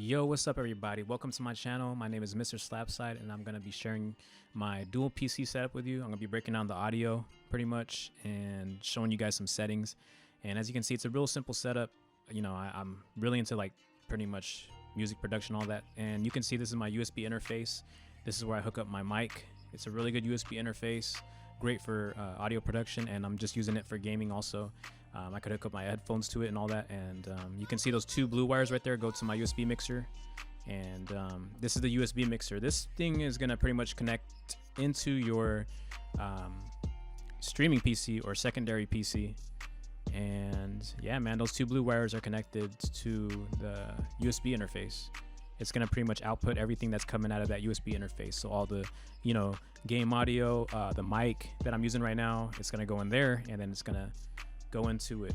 Yo, what's up, everybody? Welcome to my channel. My name is Mr. Slapside, and I'm going to be sharing my dual PC setup with you. I'm going to be breaking down the audio pretty much and showing you guys some settings. And as you can see, it's a real simple setup. You know, I'm really into like pretty much music production, all that. And you can see this is my USB interface. This is where I hook up my mic. It's a really good USB interface, great for audio production, and I'm just using it for gaming also. I could hook up my headphones to it and all that, and you can see those two blue wires right there go to my USB mixer, and this is the USB mixer. This thing is gonna pretty much connect into your streaming PC or secondary PC, and yeah, man, those two blue wires are connected to the USB interface. It's gonna pretty much output everything that's coming out of that USB interface. So all the, you know, game audio, the mic that I'm using right now, it's gonna go in there, and then it's gonna go into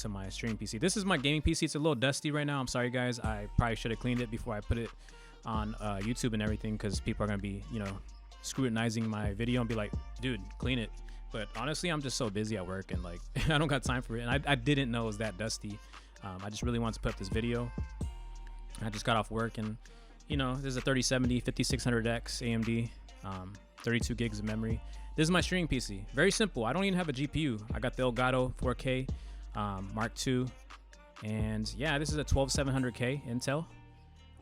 my streaming PC. This is my gaming PC. It's a little dusty right now. I'm sorry, guys. I probably should have cleaned it before I put it on YouTube and everything, because people are gonna be, you know, scrutinizing my video and be like, dude, clean it. But honestly, I'm just so busy at work and like I don't got time for it. And I didn't know it was that dusty. I just really wanted to put up this video. I just got off work, and you know, this is a 3070 5600X AMD, 32 gigs of memory. This is my streaming PC. Very simple. I don't even have a GPU. I got the Elgato 4K Mark II, and yeah, this is a 12700K Intel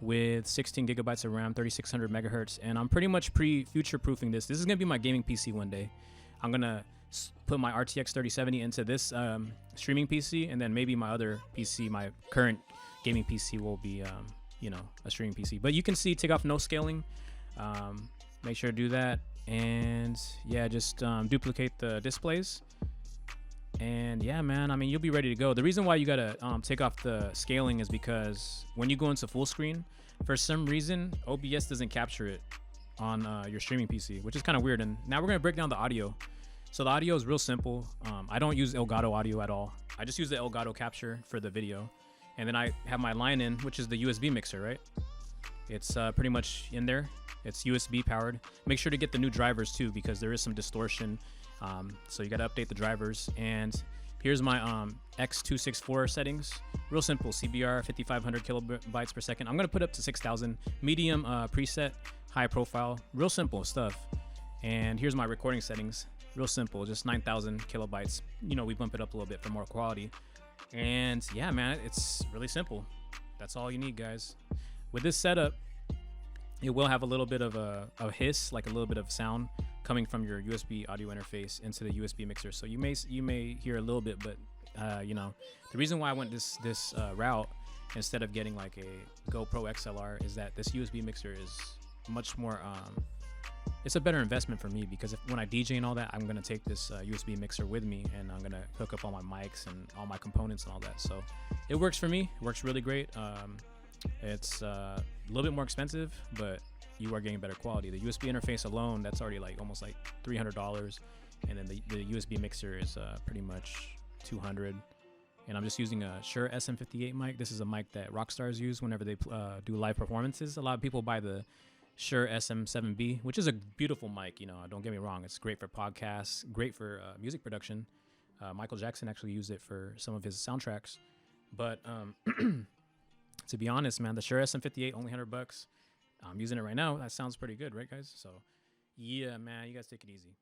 with 16 gigabytes of RAM, 3600 megahertz, and I'm pretty much future-proofing this. This is gonna be my gaming PC one day. I'm gonna put my RTX 3070 into this streaming PC, and then maybe my other PC, my current gaming PC, will be you know, a streaming PC. But you can see, take off no scaling. Make sure to do that, and yeah, just duplicate the displays, and yeah, man, I mean, you'll be ready to go. The reason why you gotta take off the scaling is because when you go into full screen, for some reason OBS doesn't capture it on your streaming PC, which is kind of weird. And now we're gonna break down the audio. So the audio is real simple. I don't use Elgato audio at all. I just use the Elgato capture for the video, and then I have my line in, which is the USB mixer, right? It's pretty much in there. It's USB powered. Make sure to get the new drivers too, because there is some distortion. So you got to update the drivers. And here's my X264 settings. Real simple. CBR 5500 kilobytes per second. I'm gonna put up to 6000. Medium preset, high profile. Real simple stuff. And here's my recording settings. Real simple, just 9000 kilobytes. You know, we bump it up a little bit for more quality. And yeah, man, it's really simple. That's all you need, guys. With this setup, it will have a little bit of a hiss, like a little bit of sound coming from your USB audio interface into the USB mixer. So you may hear a little bit, but you know, the reason why I went this route instead of getting like a GoPro XLR is that this USB mixer is much more it's a better investment for me, because when I DJ and all that, I'm gonna take this USB mixer with me, and I'm gonna hook up all my mics and all my components and all that. So it works for me. It works really great. It's a little bit more expensive, but you are getting better quality. The USB interface alone, that's already like almost like $300, and then the USB mixer is pretty much $200. And I'm just using a Shure SM58 mic. This is a mic that rock stars use whenever they do live performances. A lot of people buy the Shure SM7B, which is a beautiful mic. You know, don't get me wrong, it's great for podcasts, great for music production. Michael Jackson actually used it for some of his soundtracks. But to be honest, man, the Shure SM58, only $100. I'm using it right now. That sounds pretty good, right, guys? So yeah, man, you guys take it easy.